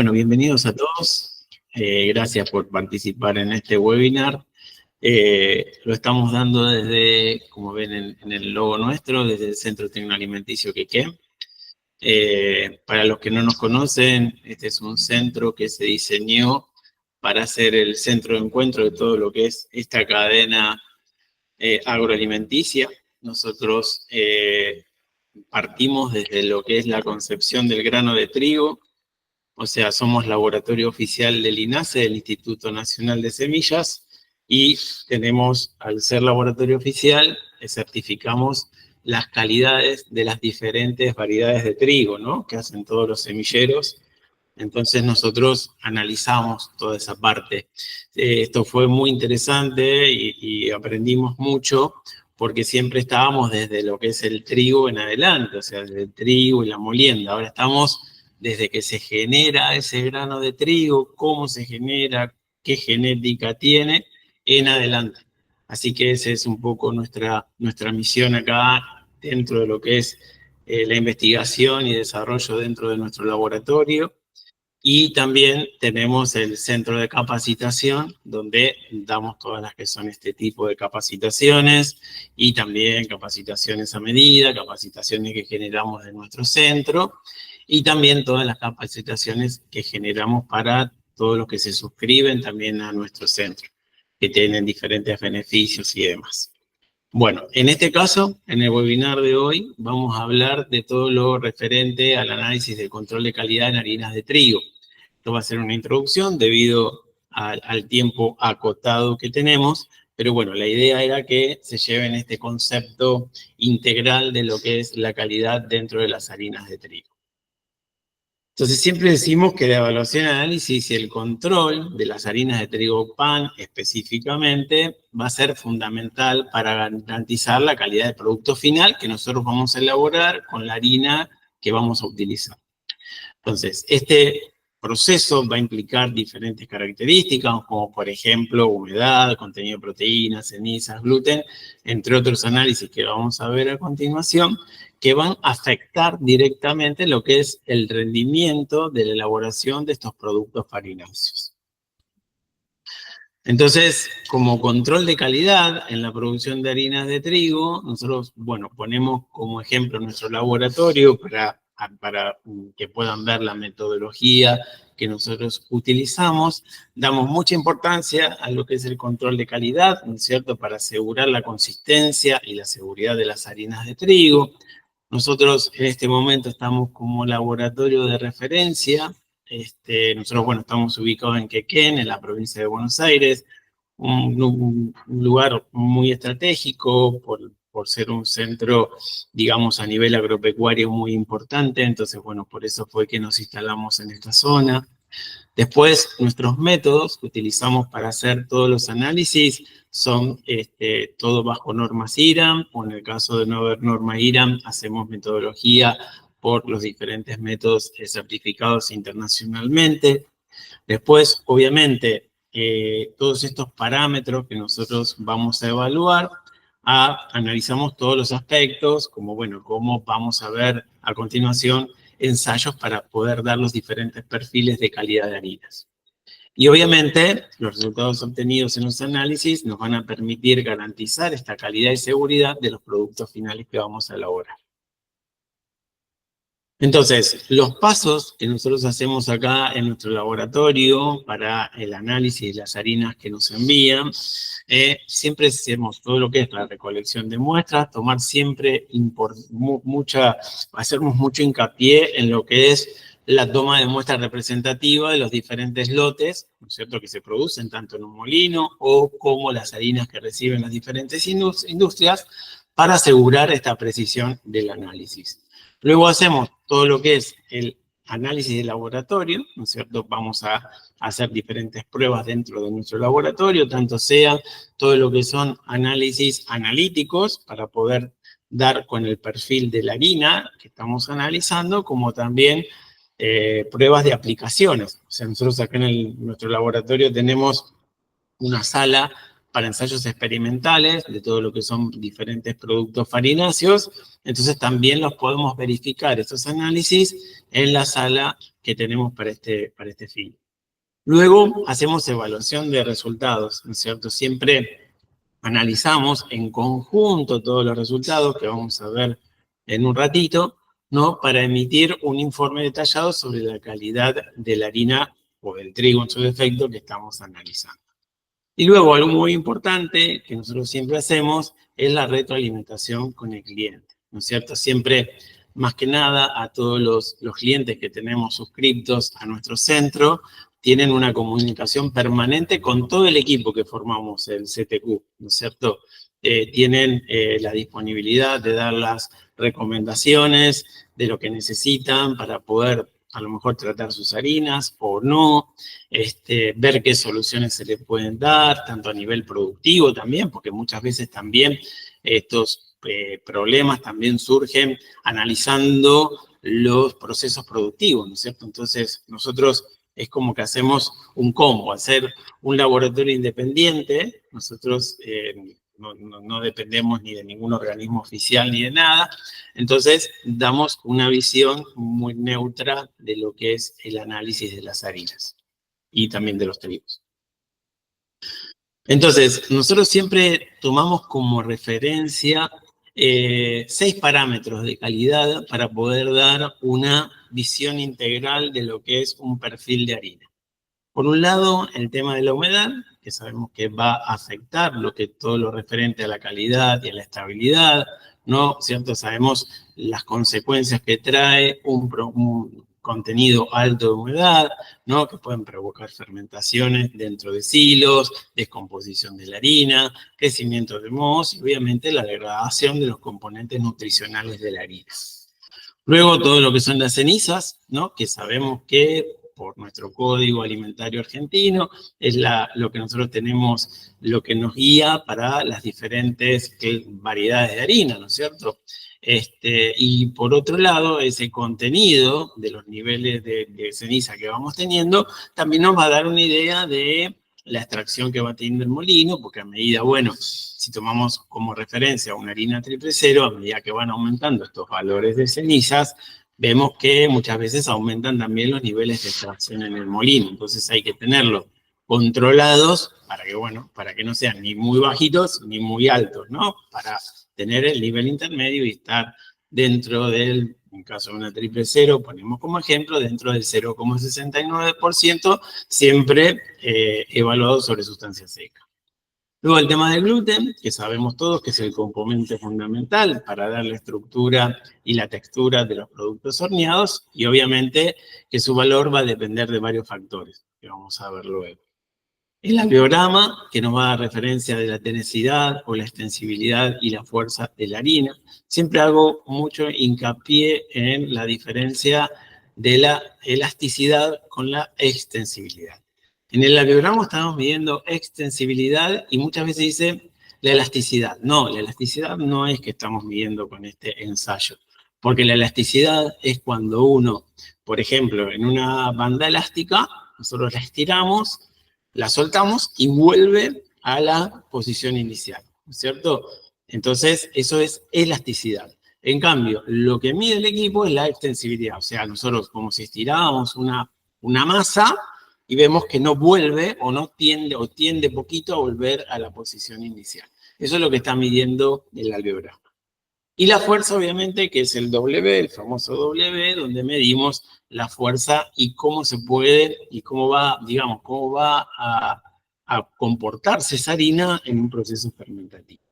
Bueno, bienvenidos a todos. Gracias por participar en este webinar. Lo estamos dando desde, como ven en el logo nuestro, desde el Centro Tecnoalimenticio Quequén. Para los que no nos conocen, este es un centro que se diseñó para ser el centro de encuentro de todo lo que es esta cadena agroalimenticia. Nosotros partimos desde lo que es la concepción del grano de trigo. O sea, somos laboratorio oficial del INASE, del Instituto Nacional de Semillas, y tenemos, al ser laboratorio oficial, certificamos las calidades de las diferentes variedades de trigo, ¿no?, que hacen todos los semilleros. Entonces nosotros analizamos toda esa parte. Esto fue muy interesante y aprendimos mucho, porque siempre estábamos desde lo que es el trigo en adelante, o sea, desde el trigo y la molienda. Ahora estamos desde que se genera ese grano de trigo, cómo se genera, qué genética tiene, en adelante. Así que esa es un poco nuestra misión acá, dentro de lo que es la investigación y desarrollo dentro de nuestro laboratorio. Y también tenemos el centro de capacitación, donde damos todas las que son este tipo de capacitaciones, y también capacitaciones a medida, capacitaciones que generamos de nuestro centro, y también todas las capacitaciones que generamos para todos los que se suscriben también a nuestro centro, que tienen diferentes beneficios y demás. Bueno, en este caso, en el webinar de hoy, vamos a hablar de todo lo referente al análisis del control de calidad en harinas de trigo. Esto va a ser una introducción debido al tiempo acotado que tenemos, pero bueno, la idea era que se lleven este concepto integral de lo que es la calidad dentro de las harinas de trigo. Entonces siempre decimos que la evaluación, análisis y el control de las harinas de trigo pan específicamente va a ser fundamental para garantizar la calidad del producto final que nosotros vamos a elaborar con la harina que vamos a utilizar. Entonces, este proceso va a implicar diferentes características, como por ejemplo humedad, contenido de proteínas, cenizas, gluten, entre otros análisis que vamos a ver a continuación, que van a afectar directamente lo que es el rendimiento de la elaboración de estos productos farináceos. Entonces, como control de calidad en la producción de harinas de trigo, nosotros, bueno, ponemos como ejemplo nuestro laboratorio para que puedan ver la metodología que nosotros utilizamos. Damos mucha importancia a lo que es el control de calidad, ¿no es cierto?, para asegurar la consistencia y la seguridad de las harinas de trigo. Nosotros en este momento estamos como laboratorio de referencia. Nosotros, bueno, estamos ubicados en Quequén, en la provincia de Buenos Aires, un lugar muy estratégico por ser un centro, digamos, a nivel agropecuario muy importante. Entonces, bueno, por eso fue que nos instalamos en esta zona. Después, nuestros métodos que utilizamos para hacer todos los análisis son todo bajo normas IRAM, o en el caso de no haber norma IRAM, hacemos metodología por los diferentes métodos certificados internacionalmente. Después, obviamente, todos estos parámetros que nosotros vamos a evaluar, analizamos todos los aspectos, como bueno, cómo vamos a ver a continuación ensayos para poder dar los diferentes perfiles de calidad de harinas. Y obviamente, los resultados obtenidos en los análisis nos van a permitir garantizar esta calidad y seguridad de los productos finales que vamos a elaborar. Entonces, los pasos que nosotros hacemos acá en nuestro laboratorio para el análisis de las harinas que nos envían, siempre hacemos todo lo que es la recolección de muestras, tomar siempre hacemos mucho hincapié en lo que es la toma de muestras representativa de los diferentes lotes, ¿no es cierto?, que se producen tanto en un molino o como las harinas que reciben las diferentes industrias, para asegurar esta precisión del análisis. Luego hacemos todo lo que es el análisis de laboratorio, ¿no es cierto? Vamos a hacer diferentes pruebas dentro de nuestro laboratorio, tanto sea todo lo que son análisis analíticos para poder dar con el perfil de la harina que estamos analizando, como también pruebas de aplicaciones. O sea, nosotros acá en nuestro laboratorio tenemos una sala para ensayos experimentales de todo lo que son diferentes productos farináceos. Entonces también los podemos verificar, estos análisis, en la sala que tenemos para este fin. Luego hacemos evaluación de resultados, ¿no es cierto? Siempre analizamos en conjunto todos los resultados que vamos a ver en un ratito, ¿no? Para emitir un informe detallado sobre la calidad de la harina o del trigo en su defecto que estamos analizando. Y luego algo muy importante que nosotros siempre hacemos es la retroalimentación con el cliente, ¿no es cierto? Siempre, más que nada, a todos los clientes que tenemos suscriptos a nuestro centro, tienen una comunicación permanente con todo el equipo que formamos el CTQ, ¿no es cierto? Tienen la disponibilidad de dar las recomendaciones de lo que necesitan para poder a lo mejor tratar sus harinas o no, ver qué soluciones se le pueden dar, tanto a nivel productivo también, porque muchas veces también estos problemas también surgen analizando los procesos productivos, ¿no es cierto? Entonces, nosotros es como que hacemos un combo, hacer un laboratorio independiente, nosotros no dependemos ni de ningún organismo oficial ni de nada, entonces damos una visión muy neutra de lo que es el análisis de las harinas y también de los trigos. Entonces, nosotros siempre tomamos como referencia 6 parámetros de calidad para poder dar una visión integral de lo que es un perfil de harina. Por un lado, el tema de la humedad, que sabemos que va a afectar todo lo referente a la calidad y a la estabilidad, ¿no? ¿Cierto? Sabemos las consecuencias que trae un contenido alto de humedad, ¿no? Que pueden provocar fermentaciones dentro de silos, descomposición de la harina, crecimiento de mohos y obviamente la degradación de los componentes nutricionales de la harina. Luego todo lo que son las cenizas, ¿no? Que sabemos que por nuestro Código Alimentario Argentino es lo que nosotros tenemos, lo que nos guía para las diferentes variedades de harina, ¿no es cierto? Y por otro lado, ese contenido de los niveles de ceniza que vamos teniendo también nos va a dar una idea de la extracción que va teniendo el molino, porque a medida, bueno, si tomamos como referencia una harina 000, a medida que van aumentando estos valores de cenizas, vemos que muchas veces aumentan también los niveles de extracción en el molino. Entonces hay que tenerlos controlados para que, bueno, para que no sean ni muy bajitos ni muy altos, ¿no? Para tener el nivel intermedio y estar dentro del, en caso de una 000, ponemos como ejemplo, dentro del 0,69%, siempre evaluado sobre sustancia seca. Luego el tema del gluten, que sabemos todos que es el componente fundamental para dar la estructura y la textura de los productos horneados, y obviamente que su valor va a depender de varios factores, que vamos a ver luego. El alveograma, que nos va a dar referencia de la tenacidad o la extensibilidad y la fuerza de la harina. Siempre hago mucho hincapié en la diferencia de la elasticidad con la extensibilidad. En el alveograma estamos midiendo extensibilidad y muchas veces dice la elasticidad. No, la elasticidad no es que estamos midiendo con este ensayo, porque la elasticidad es cuando uno, por ejemplo, en una banda elástica, nosotros la estiramos, la soltamos y vuelve a la posición inicial, ¿no es cierto? Entonces, eso es elasticidad. En cambio, lo que mide el equipo es la extensibilidad, o sea, nosotros como si estirábamos una masa y vemos que no vuelve o no tiende o tiende poquito a volver a la posición inicial. Eso es lo que está midiendo el alveograma. Y la fuerza, obviamente, que es el W, el famoso W, donde medimos la fuerza y cómo se puede, y cómo va, digamos, cómo va a comportarse esa harina en un proceso fermentativo.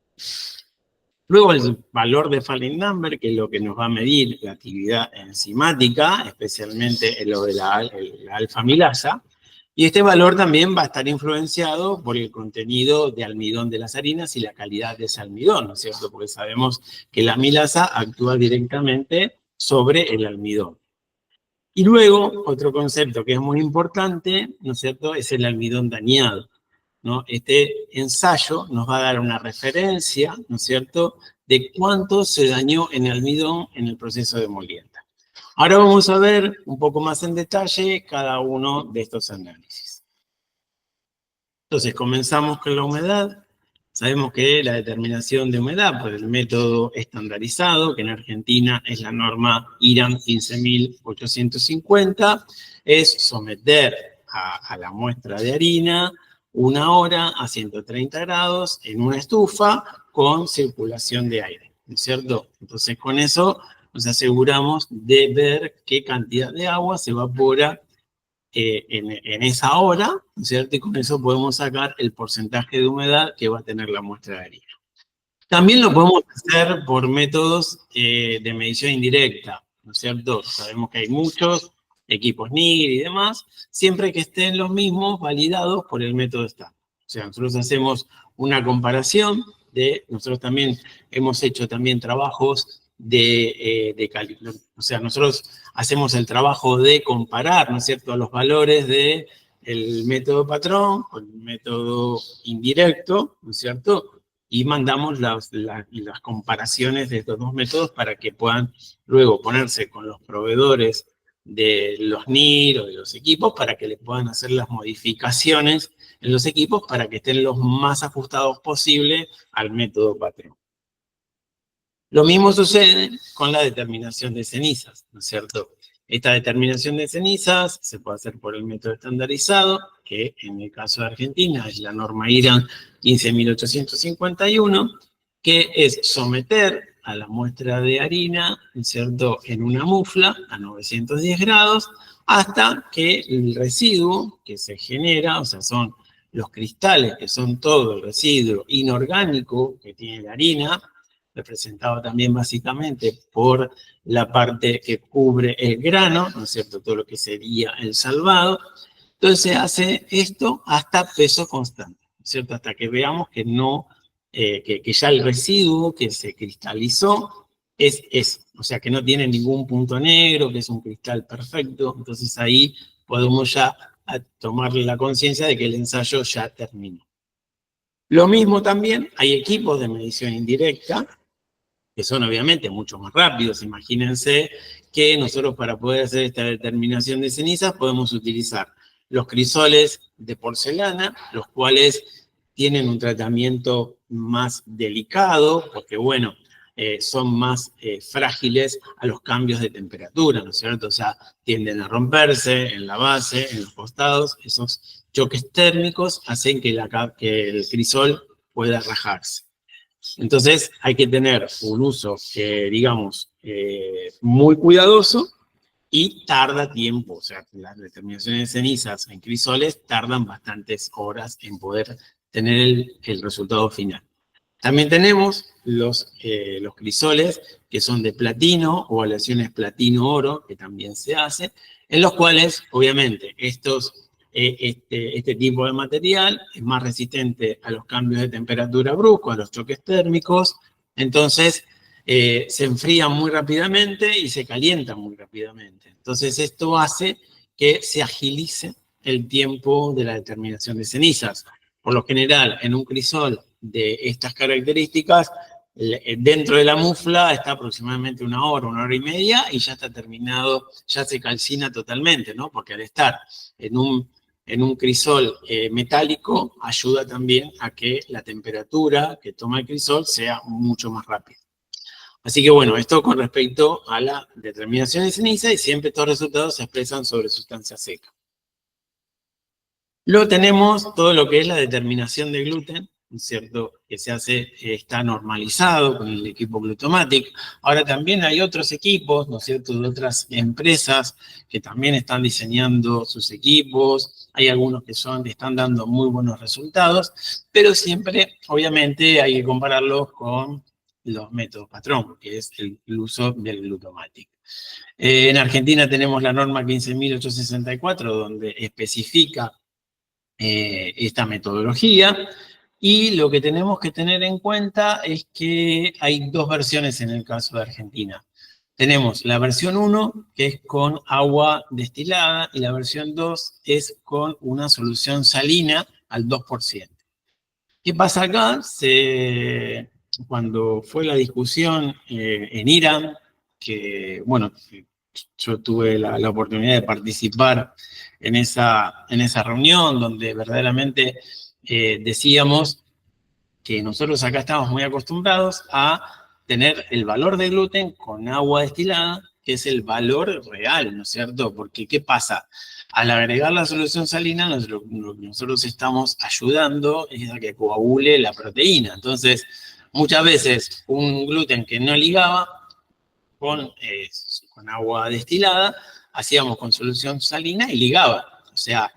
Luego el valor de Falling Number, que es lo que nos va a medir la actividad enzimática, especialmente en lo de la alfa-amilasa. Y este valor también va a estar influenciado por el contenido de almidón de las harinas y la calidad de ese almidón, ¿no es cierto? Porque sabemos que la amilasa actúa directamente sobre el almidón. Y luego, otro concepto que es muy importante, ¿no es cierto?, es el almidón dañado, ¿no? Este ensayo nos va a dar una referencia, ¿no es cierto?, de cuánto se dañó en el almidón en el proceso de molienda. Ahora vamos a ver un poco más en detalle cada uno de estos análisis. Entonces, comenzamos con la humedad. sabemos que la determinación de humedad por el método estandarizado, que en Argentina es la norma IRAM 15850, es someter a la muestra de harina 1 hora a 130 grados en una estufa con circulación de aire, ¿no es cierto? Entonces con eso nos aseguramos de ver qué cantidad de agua se evapora en esa hora, ¿no es cierto? Y con eso podemos sacar el porcentaje de humedad que va a tener la muestra de harina. También lo podemos hacer por métodos de medición indirecta, ¿no es cierto? Sabemos que hay muchos equipos NIR y demás, siempre que estén los mismos validados por el método estándar. O sea, nosotros hacemos una comparación nosotros también hemos hecho también trabajos o sea, nosotros hacemos el trabajo de comparar, ¿no es cierto?, los valores del método patrón con el método indirecto, ¿no es cierto?, y mandamos las comparaciones de estos dos métodos para que puedan luego ponerse con los proveedores de los NIR o de los equipos para que les puedan hacer las modificaciones en los equipos para que estén los más ajustados posible al método patrón. Lo mismo sucede con la determinación de cenizas, ¿no es cierto? Esta determinación de cenizas se puede hacer por el método estandarizado, que en el caso de Argentina es la norma IRAM 15851, que es someter a la muestra de harina, ¿no es cierto?, en una mufla a 910 grados, hasta que el residuo que se genera, o sea, son los cristales, que son todo el residuo inorgánico que tiene la harina, representado también básicamente por la parte que cubre el grano, ¿no es cierto?, todo lo que sería el salvado. Entonces se hace esto hasta peso constante, ¿no es cierto?, hasta que veamos que que ya el residuo que se cristalizó es, o sea, que no tiene ningún punto negro, que es un cristal perfecto. Entonces ahí podemos ya tomar la conciencia de que el ensayo ya terminó. Lo mismo también, hay equipos de medición indirecta, que son obviamente mucho más rápidos. Imagínense que nosotros para poder hacer esta determinación de cenizas podemos utilizar los crisoles de porcelana, los cuales tienen un tratamiento más delicado, porque bueno, son más frágiles a los cambios de temperatura, ¿no es cierto? O sea, tienden a romperse en la base, en los costados. Esos choques térmicos hacen que el crisol pueda rajarse. Entonces hay que tener un uso, digamos, muy cuidadoso y tarda tiempo. O sea, las determinaciones de cenizas en crisoles tardan bastantes horas en poder tener el resultado final. También tenemos los crisoles que son de platino o aleaciones platino-oro, que también se hace, en los cuales, obviamente, este tipo de material es más resistente a los cambios de temperatura bruscos, a los choques térmicos. Entonces se enfrían muy rápidamente y se calientan muy rápidamente. Entonces esto hace que se agilice el tiempo de la determinación de cenizas. Por lo general, en un crisol de estas características, dentro de la mufla está aproximadamente 1 hora, 1 hora y media, y ya está terminado, ya se calcina totalmente, ¿no? Porque al estar en un crisol metálico, ayuda también a que la temperatura que toma el crisol sea mucho más rápida. Así que bueno, esto con respecto a la determinación de ceniza, y siempre estos resultados se expresan sobre sustancia seca. Luego tenemos todo lo que es la determinación de gluten, ¿no es cierto?, que se hace, está normalizado con el equipo Glutomatic. Ahora también hay otros equipos, ¿no es cierto?, de otras empresas que también están diseñando sus equipos. Hay algunos que están dando muy buenos resultados, pero siempre, obviamente, hay que compararlos con los métodos patrón, que es el uso del Glutomatic. En Argentina tenemos la norma 15.864, donde especifica esta metodología, y lo que tenemos que tener en cuenta es que hay dos versiones en el caso de Argentina. Tenemos la versión 1, que es con agua destilada, y la versión 2 es con una solución salina al 2%. ¿Qué pasa acá? Cuando fue la discusión en Irán, que bueno, yo tuve la oportunidad de participar en esa reunión donde verdaderamente decíamos que nosotros acá estamos muy acostumbrados a tener el valor de gluten con agua destilada, que es el valor real, ¿no es cierto? Porque, ¿qué pasa? Al agregar la solución salina, nosotros estamos ayudando a que coagule la proteína. Entonces, muchas veces un gluten que no ligaba con agua destilada, hacíamos con solución salina y ligaba. O sea,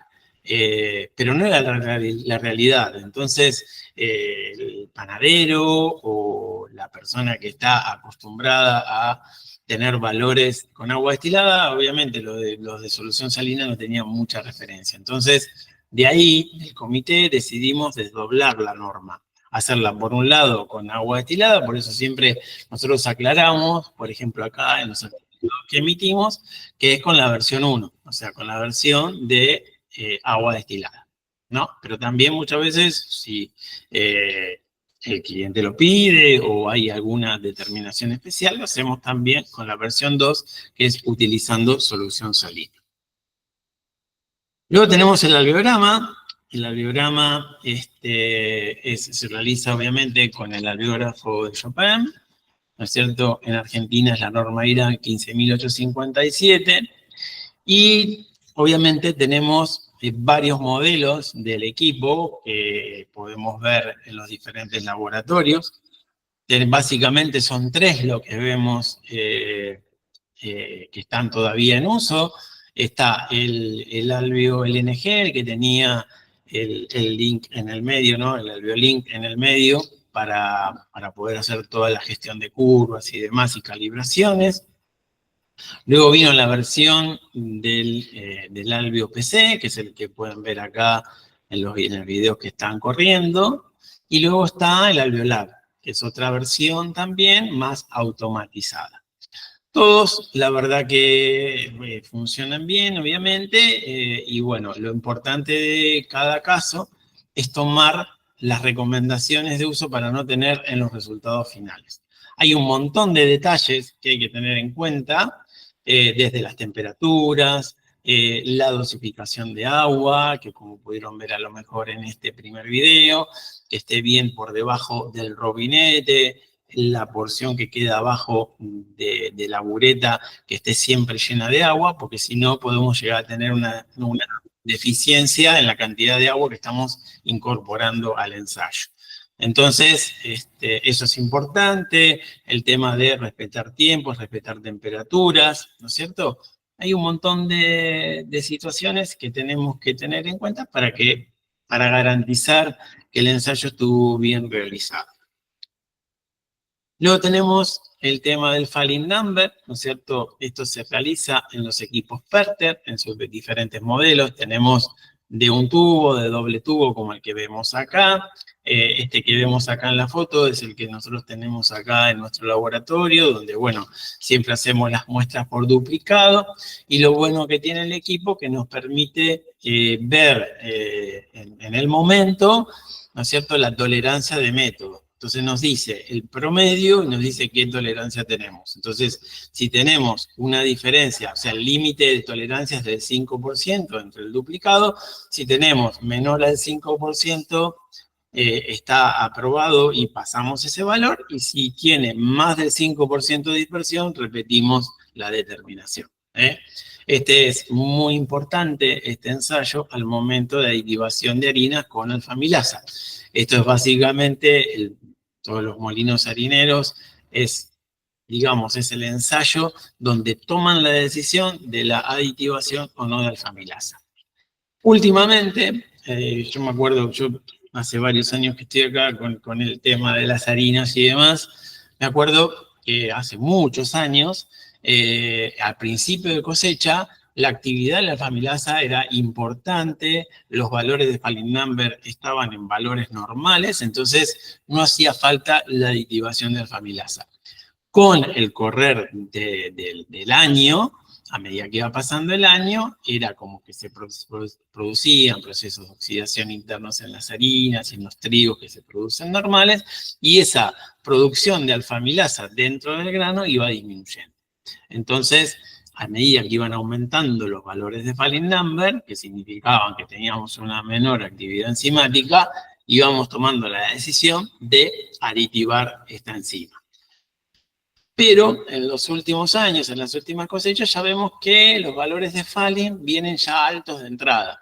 pero no era la realidad. Entonces, el panadero o la persona que está acostumbrada a tener valores con agua destilada, obviamente los de solución salina no tenían mucha referencia. Entonces, de ahí, el comité decidimos desdoblar la norma, hacerla por un lado con agua destilada, por eso siempre nosotros aclaramos, por ejemplo acá en los artículos que emitimos, que es con la versión 1, o sea, con la versión de agua destilada, ¿no? Pero también muchas veces, si el cliente lo pide o hay alguna determinación especial, lo hacemos también con la versión 2, que es utilizando solución salina. Luego tenemos el alveograma. El alveograma se realiza obviamente con el alveógrafo de Chopin, ¿no es cierto? En Argentina es la norma IRA 15.857. Y obviamente tenemos varios modelos del equipo que podemos ver en los diferentes laboratorios. Básicamente son 3 lo que vemos que están todavía en uso. Está el Alveo LNG, el que tenía el link en el medio, ¿no? El Alveo Link en el medio para poder hacer toda la gestión de curvas y demás y calibraciones. Luego vino la versión del Alveo PC, que es el que pueden ver acá en los videos que están corriendo. Y luego está el Alveo Lab, que es otra versión también más automatizada. Todos, la verdad que funcionan bien, obviamente, y bueno, lo importante de cada caso es tomar las recomendaciones de uso para no tener en los resultados finales. Hay un montón de detalles que hay que tener en cuenta, desde las temperaturas, la dosificación de agua, que como pudieron ver a lo mejor en este primer video, que esté bien por debajo del robinete, la porción que queda abajo de la bureta que esté siempre llena de agua, porque si no podemos llegar a tener una deficiencia en la cantidad de agua que estamos incorporando al ensayo. Entonces, eso es importante, el tema de respetar tiempos, respetar temperaturas, ¿no es cierto? Hay un montón de situaciones que tenemos que tener en cuenta para garantizar que el ensayo estuvo bien realizado. Luego tenemos el tema del falling number, ¿no es cierto? Esto se realiza en los equipos Perter, en sus diferentes modelos. Tenemos de un tubo, de doble tubo, como el que vemos acá. Este que vemos acá en la foto es el que nosotros tenemos acá en nuestro laboratorio, donde, bueno, siempre hacemos las muestras por duplicado. Y lo bueno que tiene el equipo que nos permite ver en el momento, ¿no es cierto?, la tolerancia de método. Entonces nos dice el promedio y nos dice qué tolerancia tenemos. Entonces, si tenemos una diferencia, o sea, el límite de tolerancia es del 5% entre el duplicado, si tenemos menor al 5%, está aprobado y pasamos ese valor, y si tiene más del 5% de dispersión, repetimos la determinación. Este es muy importante, este ensayo, al momento de aditivación de harinas con alfamilasa. Esto es básicamente, todos los molinos harineros, digamos, es el ensayo donde toman la decisión de la aditivación o no de alfamilasa. Últimamente, yo me acuerdo, yo hace varios años que estoy acá con el tema de las harinas y demás, me acuerdo que hace muchos años, al principio de cosecha, la actividad de la alfamilasa era importante, los valores de falling number estaban en valores normales, entonces no hacía falta la aditivación de alfamilasa. Con el correr del año, a medida que iba pasando el año, era como que se producían procesos de oxidación internos en las harinas y en los trigos que se producen normales, y esa producción de alfamilasa dentro del grano iba disminuyendo. Entonces, a medida que iban aumentando los valores de falling number, que significaban que teníamos una menor actividad enzimática, y vamos tomando la decisión de aditivar esta enzima. Pero en los últimos años, en las últimas cosechas, ya vemos que los valores de Phalin vienen ya altos de entrada.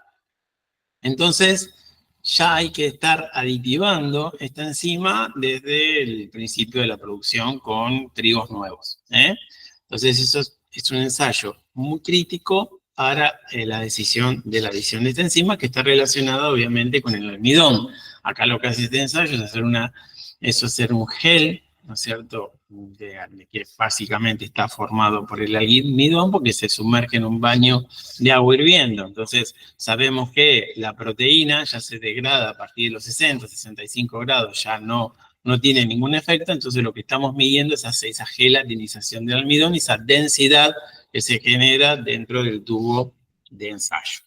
Entonces, ya hay que estar aditivando esta enzima desde el principio de la producción con trigos nuevos. Entonces, eso es un ensayo muy crítico para la decisión de la adición de esta enzima, que está relacionada obviamente con el almidón. Acá lo que hace este ensayo es hacer un gel, ¿no es cierto?, que básicamente está formado por el almidón porque se sumerge en un baño de agua hirviendo. Entonces, sabemos que la proteína ya se degrada a partir de los 60, 65 grados, ya no tiene ningún efecto, entonces lo que estamos midiendo es esa gelatinización del almidón y esa densidad que se genera dentro del tubo de ensayo.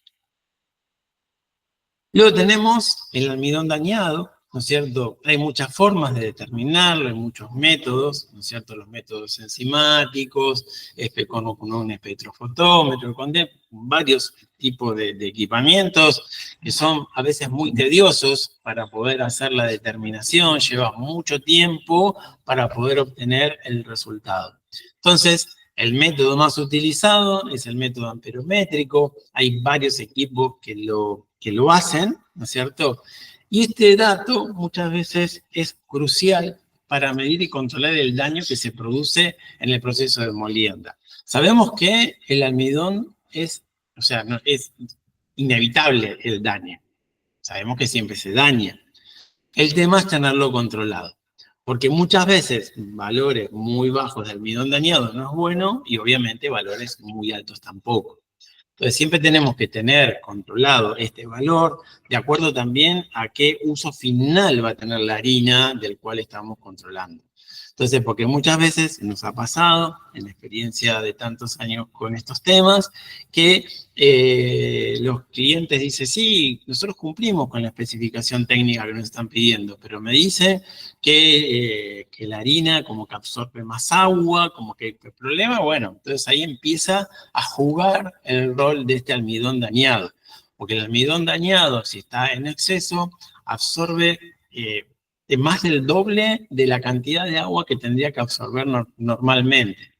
Luego tenemos el almidón dañado, ¿no es cierto? Hay muchas formas de determinarlo, hay muchos métodos, ¿no es cierto? Los métodos enzimáticos, con un espectrofotómetro, con varios tipos de equipamientos que son a veces muy tediosos para poder hacer la determinación, lleva mucho tiempo para poder obtener el resultado. Entonces, el método más utilizado es el método amperométrico, hay varios equipos que lo hacen, ¿no es cierto? Y este dato muchas veces es crucial para medir y controlar el daño que se produce en el proceso de molienda. Sabemos que el almidón es inevitable el daño. Sabemos que siempre se daña. El tema es tenerlo controlado. Porque muchas veces valores muy bajos de almidón dañado no es bueno y obviamente valores muy altos tampoco. Entonces siempre tenemos que tener controlado este valor de acuerdo también a qué uso final va a tener la harina del cual estamos controlando. Entonces, porque muchas veces nos ha pasado, en la experiencia de tantos años con estos temas, que los clientes dicen, sí, nosotros cumplimos con la especificación técnica que nos están pidiendo, pero me dicen que la harina como que absorbe más agua, como que hay problema, bueno, entonces ahí empieza a jugar el rol de este almidón dañado, porque el almidón dañado, si está en exceso, absorbe de más del doble de la cantidad de agua que tendría que absorber normalmente.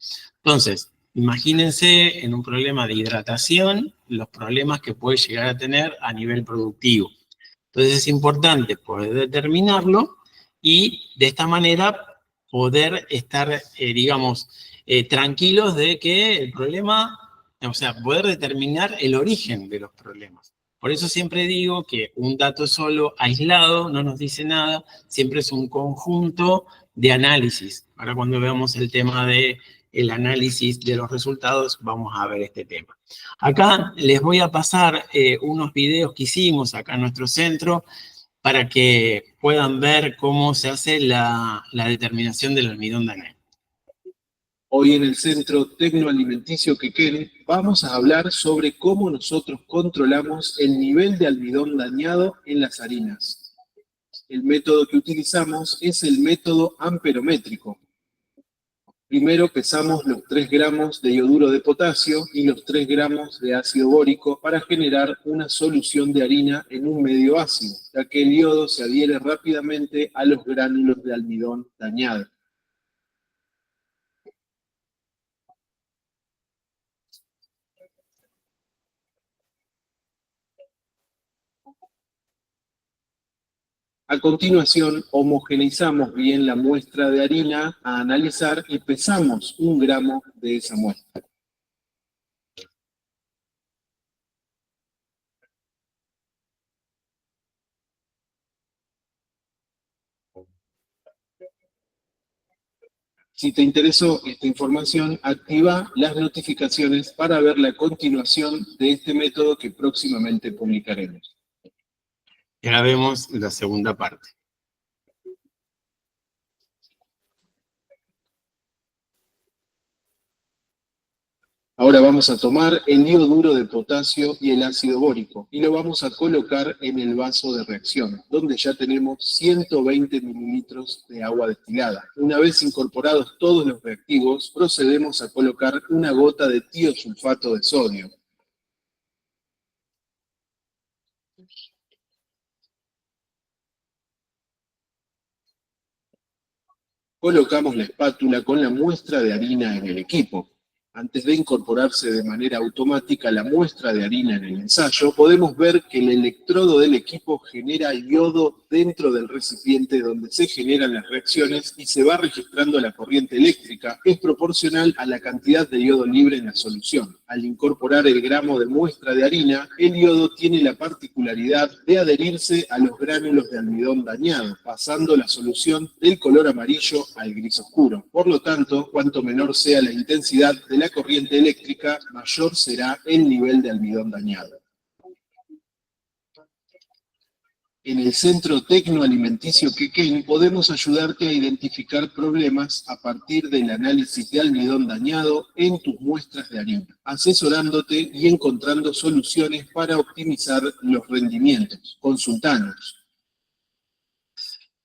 Entonces, imagínense en un problema de hidratación, los problemas que puede llegar a tener a nivel productivo. Entonces es importante poder determinarlo y de esta manera poder estar, tranquilos de que el problema, o sea, poder determinar el origen de los problemas. Por eso siempre digo que un dato solo, aislado, no nos dice nada, siempre es un conjunto de análisis. Ahora cuando veamos el tema del análisis de los resultados, vamos a ver este tema. Acá les voy a pasar unos videos que hicimos acá en nuestro centro para que puedan ver cómo se hace la determinación del almidón dañado. Hoy en el Centro Tecnoalimenticio Quequén vamos a hablar sobre cómo nosotros controlamos el nivel de almidón dañado en las harinas. El método que utilizamos es el método amperométrico. Primero pesamos los 3 gramos de yoduro de potasio y los 3 gramos de ácido bórico para generar una solución de harina en un medio ácido, ya que el yodo se adhiere rápidamente a los gránulos de almidón dañado. A continuación, homogeneizamos bien la muestra de harina a analizar y pesamos 1 gramo de esa muestra. Si te interesó esta información, activa las notificaciones para ver la continuación de este método que próximamente publicaremos. Y ahora vemos la segunda parte. Ahora vamos a tomar el yoduro de potasio y el ácido bórico y lo vamos a colocar en el vaso de reacción, donde ya tenemos 120 mililitros de agua destilada. Una vez incorporados todos los reactivos, procedemos a colocar una gota de tiosulfato de sodio. Colocamos la espátula con la muestra de harina en el equipo. Antes de incorporarse de manera automática la muestra de harina en el ensayo, podemos ver que el electrodo del equipo genera yodo dentro del recipiente donde se generan las reacciones y se va registrando la corriente eléctrica. Es proporcional a la cantidad de yodo libre en la solución. Al incorporar el gramo de muestra de harina, el yodo tiene la particularidad de adherirse a los gránulos de almidón dañado, pasando la solución del color amarillo al gris oscuro. Por lo tanto, cuanto menor sea la intensidad de la corriente eléctrica, mayor será el nivel de almidón dañado. En el Centro Tecnoalimenticio Quequén podemos ayudarte a identificar problemas a partir del análisis de almidón dañado en tus muestras de harina, asesorándote y encontrando soluciones para optimizar los rendimientos. Consultanos.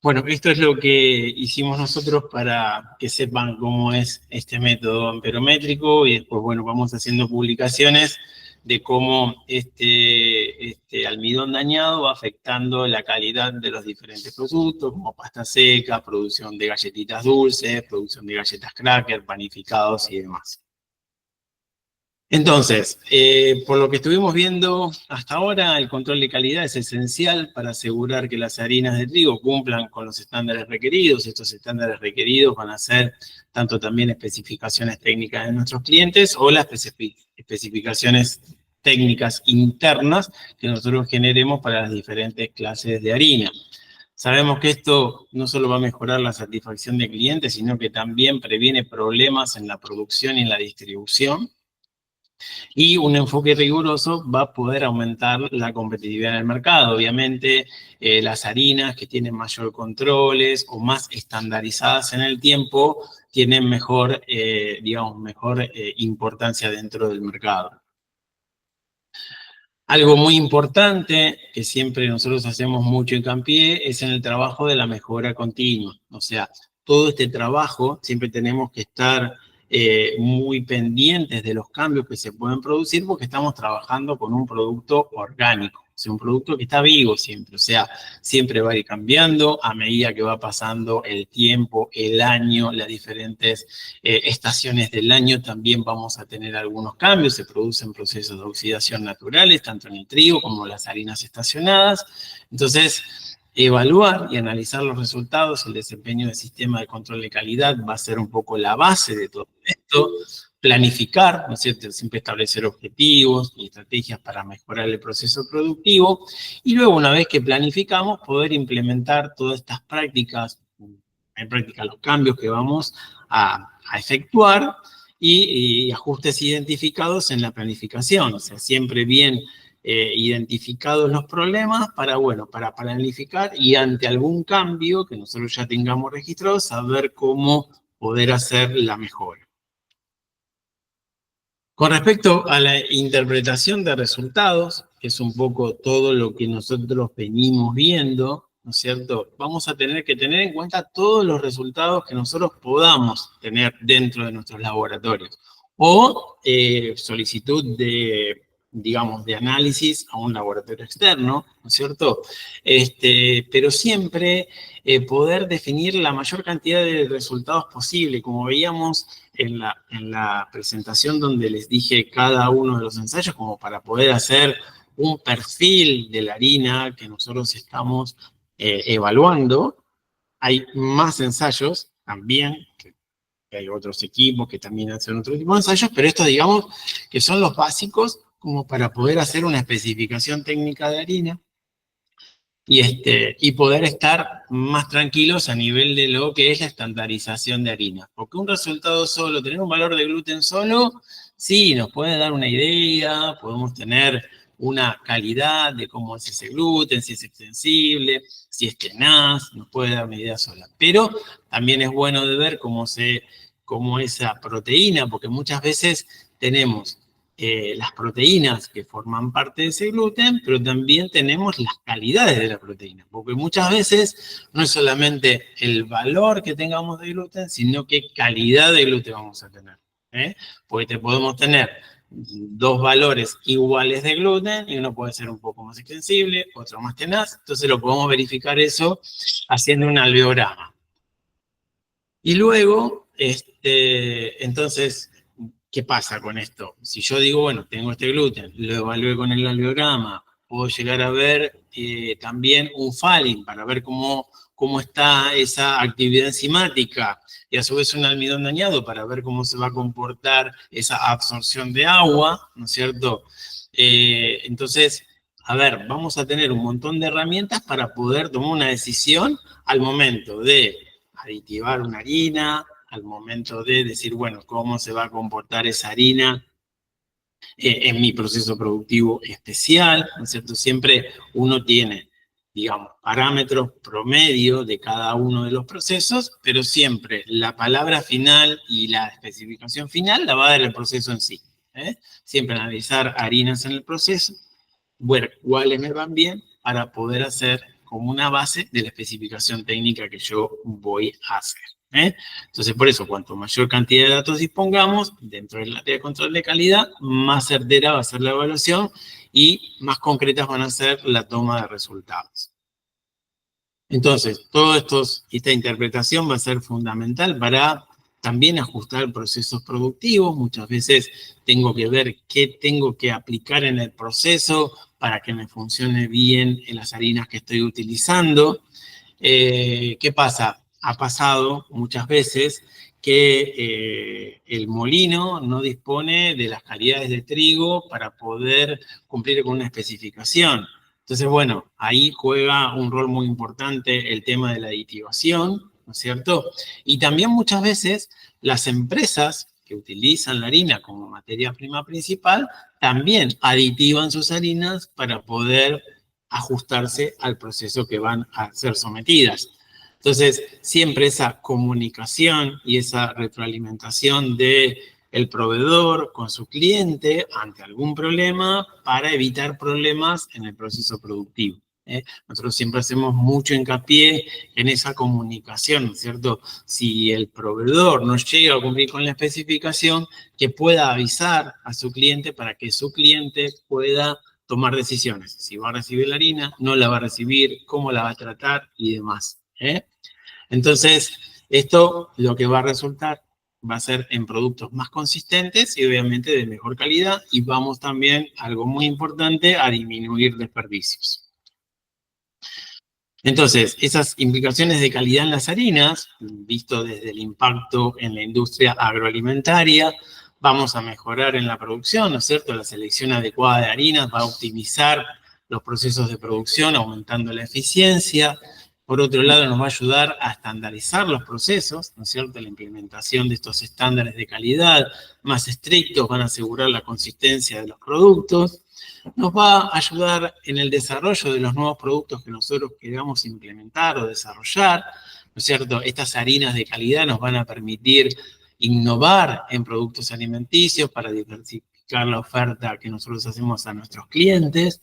Bueno, esto es lo que hicimos nosotros para que sepan cómo es este método amperométrico y después, bueno, vamos haciendo publicaciones de cómo este almidón dañado va afectando la calidad de los diferentes productos, como pasta seca, producción de galletitas dulces, producción de galletas cracker, panificados y demás. Entonces, por lo que estuvimos viendo hasta ahora, el control de calidad es esencial para asegurar que las harinas de trigo cumplan con los estándares requeridos. Estos estándares requeridos van a ser tanto también especificaciones técnicas de nuestros clientes o las especificaciones técnicas internas que nosotros generemos para las diferentes clases de harina. Sabemos que esto no solo va a mejorar la satisfacción del cliente, sino que también previene problemas en la producción y en la distribución. Y un enfoque riguroso va a poder aumentar la competitividad en el mercado. Obviamente, las harinas que tienen mayor controles o más estandarizadas en el tiempo tienen mejor, mejor importancia dentro del mercado. Algo muy importante, que siempre nosotros hacemos mucho hincapié, es en el trabajo de la mejora continua. O sea, todo este trabajo siempre tenemos que estar muy pendientes de los cambios que se pueden producir porque estamos trabajando con un producto orgánico, o sea, un producto que está vivo siempre, o sea, siempre va a ir cambiando a medida que va pasando el tiempo, el año, las diferentes estaciones del año también vamos a tener algunos cambios, se producen procesos de oxidación naturales, tanto en el trigo como en las harinas estacionadas, entonces evaluar y analizar los resultados, el desempeño del sistema de control de calidad va a ser un poco la base de todo esto, planificar, ¿no es cierto?, siempre establecer objetivos y estrategias para mejorar el proceso productivo, y luego una vez que planificamos, poder implementar todas estas prácticas, en práctica los cambios que vamos a efectuar, y ajustes identificados en la planificación, o sea, siempre bien identificados los problemas para planificar y ante algún cambio que nosotros ya tengamos registrado, saber cómo poder hacer la mejora. Con respecto a la interpretación de resultados, que es un poco todo lo que nosotros venimos viendo, ¿no es cierto? Vamos a tener que tener en cuenta todos los resultados que nosotros podamos tener dentro de nuestros laboratorios. O solicitud de, digamos, de análisis a un laboratorio externo, ¿no es cierto? Pero siempre poder definir la mayor cantidad de resultados posible, como veíamos en la presentación donde les dije cada uno de los ensayos, como para poder hacer un perfil de la harina que nosotros estamos evaluando. Hay más ensayos también, que hay otros equipos que también hacen otro tipo de ensayos, pero estos, digamos, que son los básicos como para poder hacer una especificación técnica de harina y poder estar más tranquilos a nivel de lo que es la estandarización de harina. Porque un resultado solo, tener un valor de gluten solo, sí, nos puede dar una idea, podemos tener una calidad de cómo es ese gluten, si es extensible, si es tenaz, nos puede dar una idea sola. Pero también es bueno de ver cómo esa proteína, porque muchas veces tenemos las proteínas que forman parte de ese gluten, pero también tenemos las calidades de la proteína, porque muchas veces no es solamente el valor que tengamos de gluten, sino qué calidad de gluten vamos a tener. Porque podemos tener dos valores iguales de gluten, y uno puede ser un poco más extensible, otro más tenaz, entonces lo podemos verificar eso haciendo un alveograma. Y luego, entonces, ¿qué pasa con esto? Si yo digo, bueno, tengo este gluten, lo evalué con el alveograma, puedo llegar a ver también un falling para ver cómo está esa actividad enzimática, y a su vez un almidón dañado para ver cómo se va a comportar esa absorción de agua, ¿no es cierto? Entonces, a ver, vamos a tener un montón de herramientas para poder tomar una decisión al momento de aditivar una harina, al momento de decir, bueno, cómo se va a comportar esa harina en mi proceso productivo especial, ¿no es cierto? Siempre uno tiene, digamos, parámetros promedio de cada uno de los procesos, pero siempre la palabra final y la especificación final la va a dar el proceso en sí. Siempre analizar harinas en el proceso, ver cuáles me van bien para poder hacer como una base de la especificación técnica que yo voy a hacer. Entonces, por eso, cuanto mayor cantidad de datos dispongamos dentro del área de control de calidad, más certera va a ser la evaluación y más concretas van a ser la toma de resultados. Entonces, esta interpretación va a ser fundamental para también ajustar procesos productivos. Muchas veces tengo que ver qué tengo que aplicar en el proceso para que me funcione bien en las harinas que estoy utilizando. ¿Qué pasa? Ha pasado muchas veces que el molino no dispone de las calidades de trigo para poder cumplir con una especificación. Entonces, bueno, ahí juega un rol muy importante el tema de la aditivación, ¿no es cierto? Y también muchas veces las empresas que utilizan la harina como materia prima principal también aditivan sus harinas para poder ajustarse al proceso que van a ser sometidas. Entonces, siempre esa comunicación y esa retroalimentación del proveedor con su cliente ante algún problema para evitar problemas en el proceso productivo. Nosotros siempre hacemos mucho hincapié en esa comunicación, ¿no es cierto? Si el proveedor no llega a cumplir con la especificación, que pueda avisar a su cliente para que su cliente pueda tomar decisiones. Si va a recibir la harina, no la va a recibir, cómo la va a tratar y demás. Entonces, esto lo que va a resultar va a ser en productos más consistentes y obviamente de mejor calidad, y vamos también, algo muy importante, a disminuir desperdicios. Entonces, esas implicaciones de calidad en las harinas, visto desde el impacto en la industria agroalimentaria, vamos a mejorar en la producción, ¿no es cierto? La selección adecuada de harinas va a optimizar los procesos de producción, aumentando la eficiencia. Por otro lado, nos va a ayudar a estandarizar los procesos, ¿no es cierto? La implementación de estos estándares de calidad más estrictos van a asegurar la consistencia de los productos. Nos va a ayudar en el desarrollo de los nuevos productos que nosotros queramos implementar o desarrollar, ¿no es cierto? Estas harinas de calidad nos van a permitir innovar en productos alimenticios para diversificar la oferta que nosotros hacemos a nuestros clientes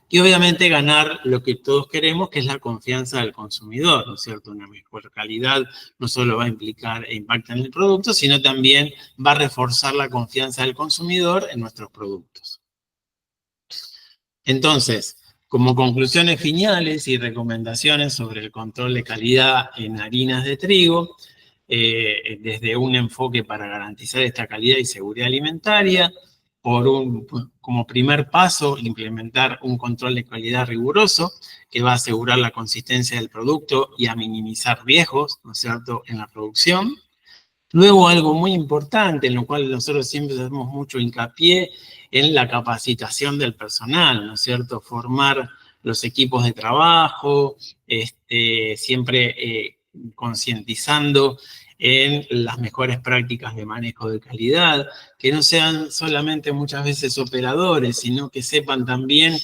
y obviamente ganar lo que todos queremos, que es la confianza del consumidor, ¿no es cierto? Una mejor calidad no solo va a implicar e impacta en el producto, sino también va a reforzar la confianza del consumidor en nuestros productos. Entonces, como conclusiones finales y recomendaciones sobre el control de calidad en harinas de trigo, desde un enfoque para garantizar esta calidad y seguridad alimentaria, como primer paso, implementar un control de calidad riguroso que va a asegurar la consistencia del producto y a minimizar riesgos, ¿no es cierto?, en la producción. Luego, algo muy importante, en lo cual nosotros siempre hacemos mucho hincapié, en la capacitación del personal, ¿no es cierto? Formar los equipos de trabajo, siempre concientizando en las mejores prácticas de manejo de calidad, que no sean solamente muchas veces operadores, sino que sepan también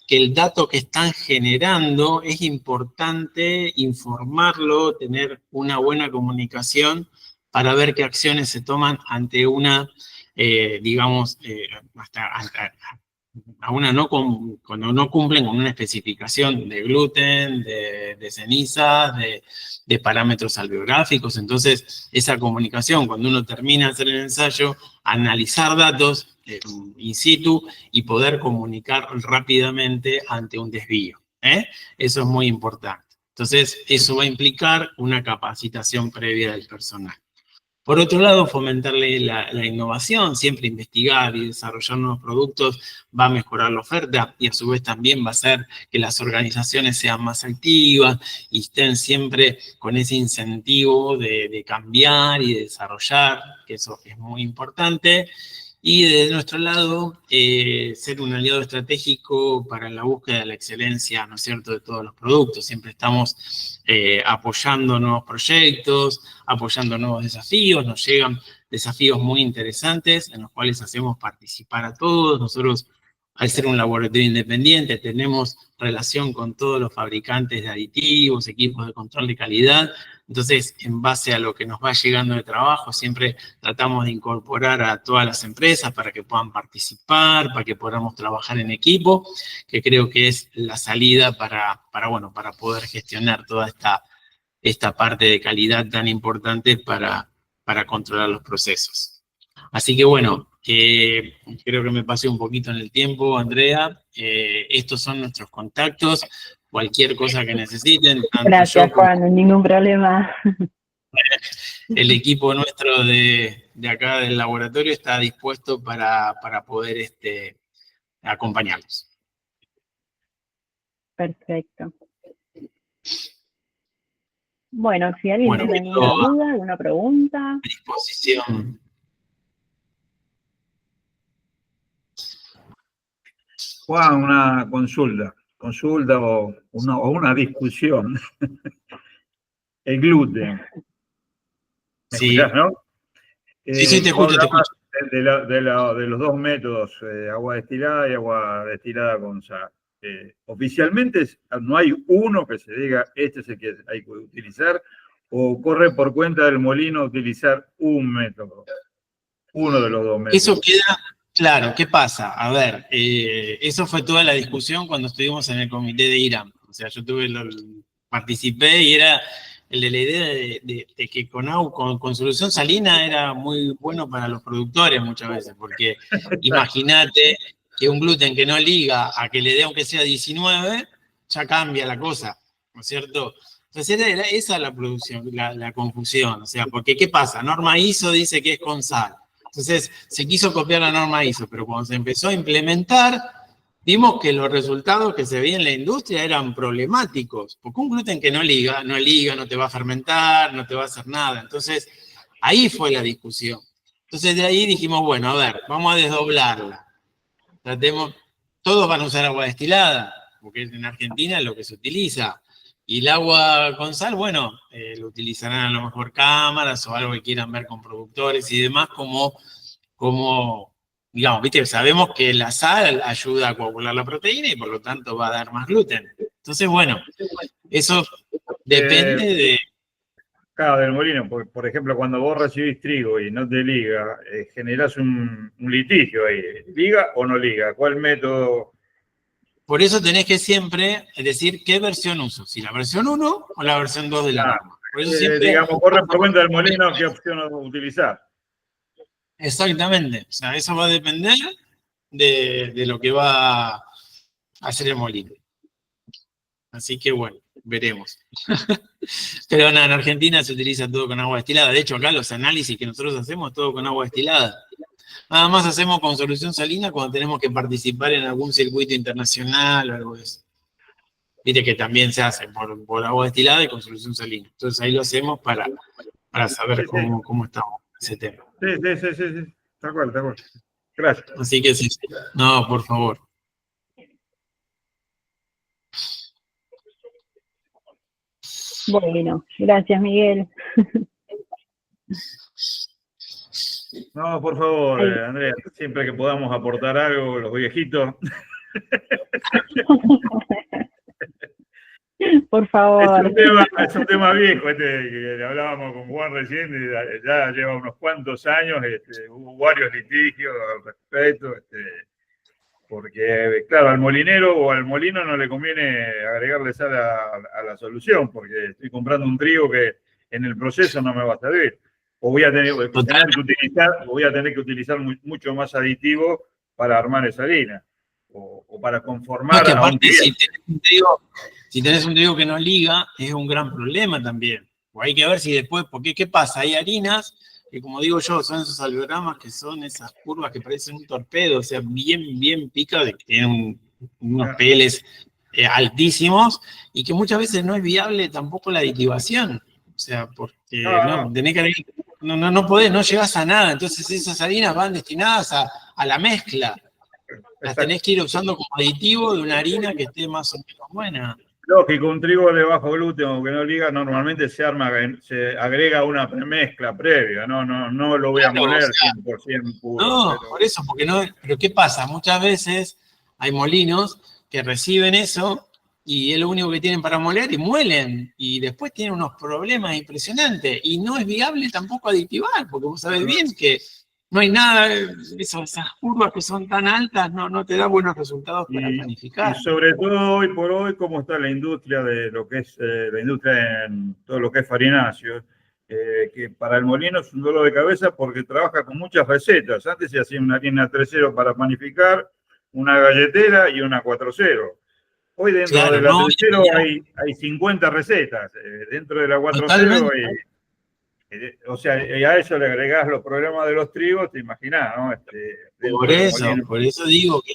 que el dato que están generando es importante informarlo, tener una buena comunicación para ver qué acciones se toman ante una, digamos, cuando no cumplen con una especificación de gluten, de cenizas, de parámetros alveográficos. Entonces, esa comunicación, cuando uno termina de hacer el ensayo, analizar datos in situ y poder comunicar rápidamente ante un desvío. Eso es muy importante. Entonces, eso va a implicar una capacitación previa del personal. Por otro lado, fomentarle la innovación, siempre investigar y desarrollar nuevos productos va a mejorar la oferta y a su vez también va a hacer que las organizaciones sean más activas y estén siempre con ese incentivo de cambiar y de desarrollar, que eso es muy importante. Y desde nuestro lado, ser un aliado estratégico para la búsqueda de la excelencia, ¿no es cierto?, de todos los productos. Siempre estamos apoyando nuevos proyectos, apoyando nuevos desafíos, nos llegan desafíos muy interesantes en los cuales hacemos participar a todos. Nosotros, al ser un laboratorio independiente, tenemos relación con todos los fabricantes de aditivos, equipos de control de calidad. Entonces, en base a lo que nos va llegando de trabajo, siempre tratamos de incorporar a todas las empresas para que puedan participar, para que podamos trabajar en equipo, que creo que es la salida para poder gestionar toda esta parte de calidad tan importante para controlar los procesos. Así que bueno, creo que me pasé un poquito en el tiempo, Andrea. Estos son nuestros contactos. Cualquier cosa que necesiten. Gracias, Juan, ningún problema. El equipo nuestro de acá del laboratorio está dispuesto para poder acompañarlos. Perfecto. Bueno, si alguien tiene alguna duda, alguna pregunta. A disposición. Juan, una consulta o una discusión. El gluten. ¿Me escuchás, no? Sí, te escucho, te escucho. De los dos métodos, agua destilada y agua destilada con sal. Oficialmente no hay uno que se diga este es el que hay que utilizar, o corre por cuenta del molino utilizar un método, uno de los dos métodos. Eso queda claro. ¿Qué pasa? A ver, eso fue toda la discusión cuando estuvimos en el comité de IRAM. O sea, yo participé y era el de la idea de que con solución salina era muy bueno para los productores muchas veces, porque imagínate que un gluten que no liga a que le dé aunque sea 19, ya cambia la cosa, ¿no es cierto? Entonces era esa la producción, la confusión, o sea, porque ¿qué pasa? Norma ISO dice que es con sal. Entonces se quiso copiar la norma ISO, pero cuando se empezó a implementar, vimos que los resultados que se veían en la industria eran problemáticos, porque un gluten que no liga, no te va a fermentar, no te va a hacer nada. Entonces, ahí fue la discusión. Entonces, de ahí dijimos, bueno, a ver, vamos a desdoblarla. Todos van a usar agua destilada, porque en Argentina es lo que se utiliza. Y el agua con sal, bueno, lo utilizarán a lo mejor cámaras o algo que quieran ver con productores y demás, como digamos, ¿viste? Sabemos que la sal ayuda a coagular la proteína y por lo tanto va a dar más gluten. Entonces, bueno, eso depende de... Claro, del molino, porque, por ejemplo, cuando vos recibís trigo y no te liga, generás un litigio ahí. ¿Liga o no liga? ¿Cuál método? Por eso tenés que siempre decir qué versión uso, si la versión 1 o la versión 2 de la norma. Por eso siempre... digamos, corre por cuenta del molino, ¿qué opción utilizar? Exactamente, o sea, eso va a depender de lo que va a hacer el molino. Así que bueno, veremos. Pero en Argentina se utiliza todo con agua destilada. De hecho, acá los análisis que nosotros hacemos, todo con agua destilada. Nada más hacemos con solución salina cuando tenemos que participar en algún circuito internacional o algo de eso. Viste que también se hace por agua destilada y con solución salina. Entonces ahí lo hacemos para saber cómo estamos en ese tema. Sí. Tal cual. Gracias. Así que sí. No, por favor. Bueno, gracias, Miguel. No, por favor, Andrea, siempre que podamos aportar algo, los viejitos. Por favor. Es un tema viejo, que hablábamos con Juan recién, ya lleva unos cuantos años, hubo varios litigios al respecto, porque, claro, al molinero o al molino no le conviene agregarle sal a la solución, porque estoy comprando un trigo que en el proceso no me va a servir. O voy a tener que utilizar mucho más aditivo para armar esa harina, o para conformar a un cliente. Si tenés un trigo que no liga, es un gran problema también. O hay que ver si después, porque ¿qué pasa? Hay harinas que, como digo yo, son esos alveogramas que son esas curvas que parecen un torpedo, o sea, bien pica, de que tienen unos PLs altísimos, y que muchas veces no es viable tampoco la aditivación. O sea, porque no, tenés que no podés, no llegás a nada. Entonces esas harinas van destinadas a la mezcla. Las tenés que ir usando como aditivo de una harina que esté más o menos buena. Lógico, un trigo de bajo gluten que no liga, normalmente se agrega una premezcla previa, no lo voy a moler 100% puro. No, pero... por eso, porque no, pero ¿qué pasa? Muchas veces hay molinos que reciben eso y es lo único que tienen para moler y muelen, y después tienen unos problemas impresionantes, y no es viable tampoco aditivar, porque vos sabés bien que no hay nada, esas curvas que son tan altas no te da buenos resultados para planificar. Y sobre todo hoy por hoy, cómo está la industria de lo que es la industria en todo lo que es farináceos, que para el molino es un dolor de cabeza porque trabaja con muchas recetas. Antes se hacía una harina 3.0 para panificar, una galletera y una 4.0. Hoy dentro de la 3.0 hay 50 recetas. Dentro de la 4.0 o sea, y a eso le agregás los problemas de los trigos, te imaginás, ¿no? Por eso digo que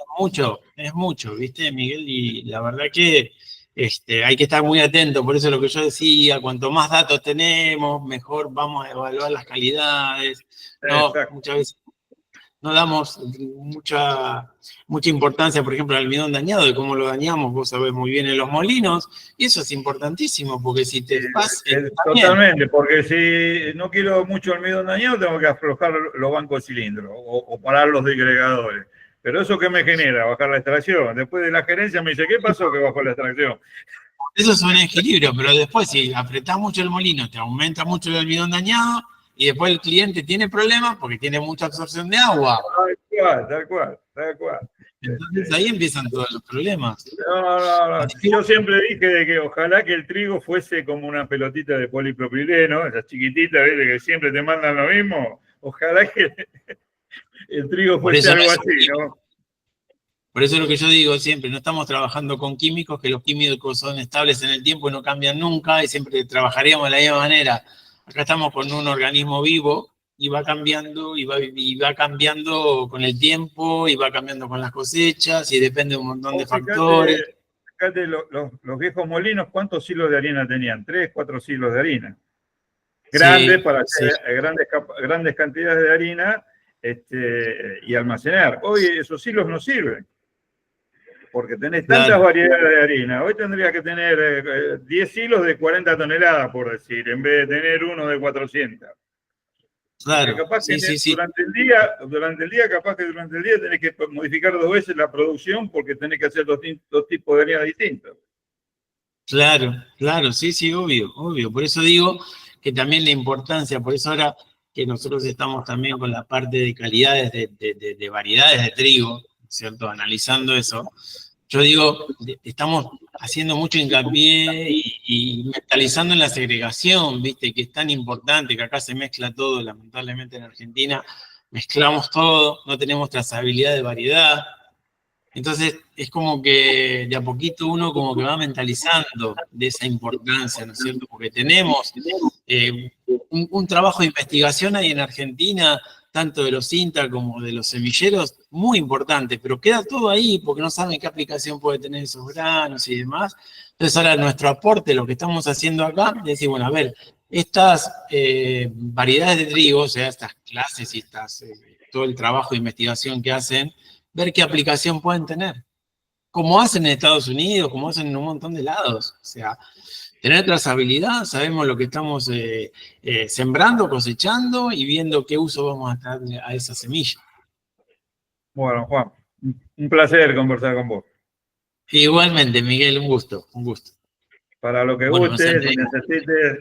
es mucho, ¿viste, Miguel? Y la verdad que hay que estar muy atento, por eso es lo que yo decía, cuanto más datos tenemos, mejor vamos a evaluar las calidades. No, muchas veces no damos mucha importancia, por ejemplo, al almidón dañado, de cómo lo dañamos, vos sabés muy bien en los molinos, y eso es importantísimo, porque si te vas... Totalmente, porque si no quiero mucho almidón dañado, tengo que aflojar los bancos cilindros o parar los disgregadores. Pero eso que me genera, bajar la extracción. Después de la gerencia me dice, ¿qué pasó que bajó la extracción? Eso es un equilibrio, pero después si apretás mucho el molino, te aumenta mucho el almidón dañado, y después el cliente tiene problemas porque tiene mucha absorción de agua. Tal cual. Entonces ahí empiezan todos los problemas. No. Yo siempre dije de que ojalá que el trigo fuese como una pelotita de polipropileno, esas chiquititas, ¿ves? Que siempre te mandan lo mismo. Ojalá que el trigo fuese algo así, ¿no? Por eso es lo que yo digo siempre, no estamos trabajando con químicos, que los químicos son estables en el tiempo y no cambian nunca, y siempre trabajaríamos de la misma manera. Acá estamos con un organismo vivo y va cambiando, y va cambiando con el tiempo, y va cambiando con las cosechas, y depende de un montón de factores. Fíjate, los viejos molinos, ¿cuántos hilos de harina tenían? 3, 4 hilos de harina. Grandes para hacer grandes cantidades de harina y almacenar. Hoy esos hilos no sirven, porque tenés tantas variedades de harina. Hoy tendrías que tener 10 hilos de 40 toneladas, por decir, en vez de tener uno de 400. Claro, capaz que durante el día tenés que modificar 2 veces la producción porque tenés que hacer dos tipos de harina distintos. Claro, sí, obvio. Por eso digo que también la importancia, por eso ahora que nosotros estamos también con la parte de calidades de variedades de trigo, ¿cierto? Analizando eso. Yo digo, estamos haciendo mucho hincapié y mentalizando en la segregación, ¿viste? Que es tan importante, que acá se mezcla todo, lamentablemente en Argentina mezclamos todo, no tenemos trazabilidad de variedad. Entonces es como que de a poquito uno como que va mentalizando de esa importancia, ¿no es cierto? Porque tenemos un trabajo de investigación ahí en Argentina, tanto de los INTA como de los semilleros, muy importante, pero queda todo ahí porque no saben qué aplicación puede tener esos granos y demás. Entonces ahora nuestro aporte, lo que estamos haciendo acá, es decir, bueno, a ver, estas variedades de trigo, o sea, estas clases y todo el trabajo de investigación que hacen, ver qué aplicación pueden tener. Como hacen en Estados Unidos, como hacen en un montón de lados. O sea, tener trazabilidad, sabemos lo que estamos sembrando, cosechando y viendo qué uso vamos a darle a esa semilla. Bueno, Juan, un placer conversar con vos. Igualmente, Miguel, un gusto. Para lo que guste, si necesites.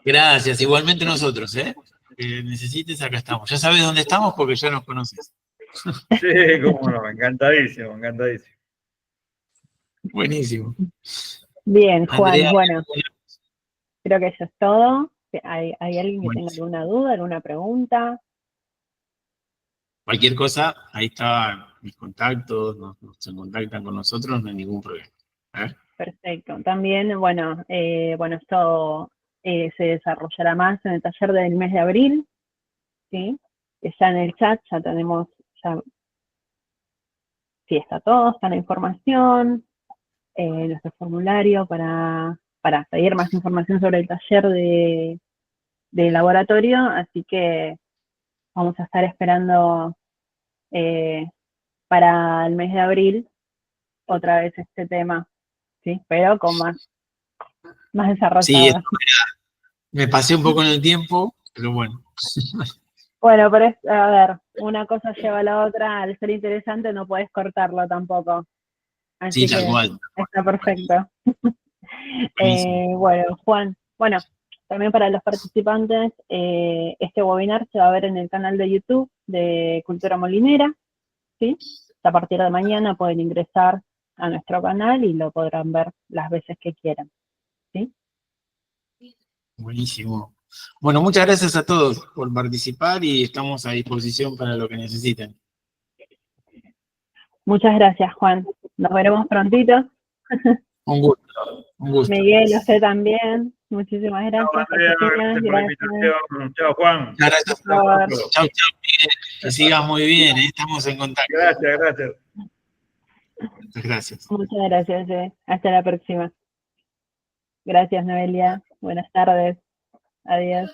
Gracias, igualmente nosotros, que necesites, acá estamos. Ya sabes dónde estamos porque ya nos conoces. Sí, cómo no, encantadísimo. Buenísimo. Bien, Juan, Andrea, bueno, creo que eso es todo. ¿Hay alguien que tenga alguna duda, alguna pregunta? Cualquier cosa, ahí está mis contactos, se contactan con nosotros, no hay ningún problema. Perfecto. También, bueno, esto se desarrollará más en el taller del mes de abril, ¿sí? Que ya en el chat ya tenemos, sí, está todo, está la información, nuestro formulario para pedir más información sobre el taller de laboratorio, así que vamos a estar esperando para el mes de abril otra vez este tema, ¿sí? Pero con más Sí, desarrollado. me pasé un poco en el tiempo, pero bueno. Bueno, pero a ver, una cosa lleva a la otra, al ser interesante no puedes cortarlo tampoco. Así Sí, tal que cual. está perfecto. Buenísimo. Bueno, Juan, bueno, también para los participantes, este webinar se va a ver en el canal de YouTube de Cultura Molinera, ¿sí? A partir de mañana pueden ingresar a nuestro canal y lo podrán ver las veces que quieran, ¿sí? Buenísimo. Bueno, muchas gracias a todos por participar y estamos a disposición para lo que necesiten. Muchas gracias, Juan. Nos veremos prontito. Un gusto, un gusto. Miguel, usted también. Muchísimas Chao, gracias, Andrea, Josefina. gracias por la Gracias. invitación. Chao, Juan. Muchas gracias. Por favor. Chau, chau, Miguel. Que sigas muy bien, estamos en contacto. Gracias, gracias. Muchas gracias. Muchas gracias. Hasta la próxima. Gracias, Noelia. Buenas tardes. Adiós.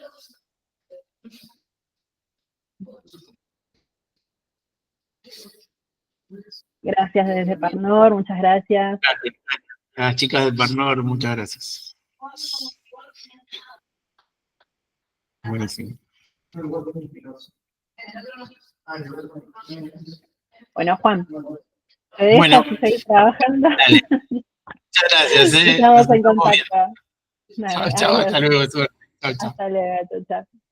Gracias desde Parnor. Muchas gracias. Gracias. A las chicas del Parnor, muchas gracias. Buenísimo. Bueno, Juan, te dejo Bueno, seguir trabajando. dale. Muchas gracias. Estamos Nos en estamos contacto. viendo. Dale, Chao, chao, adiós. hasta luego. Chao, chao. Hasta luego, chao.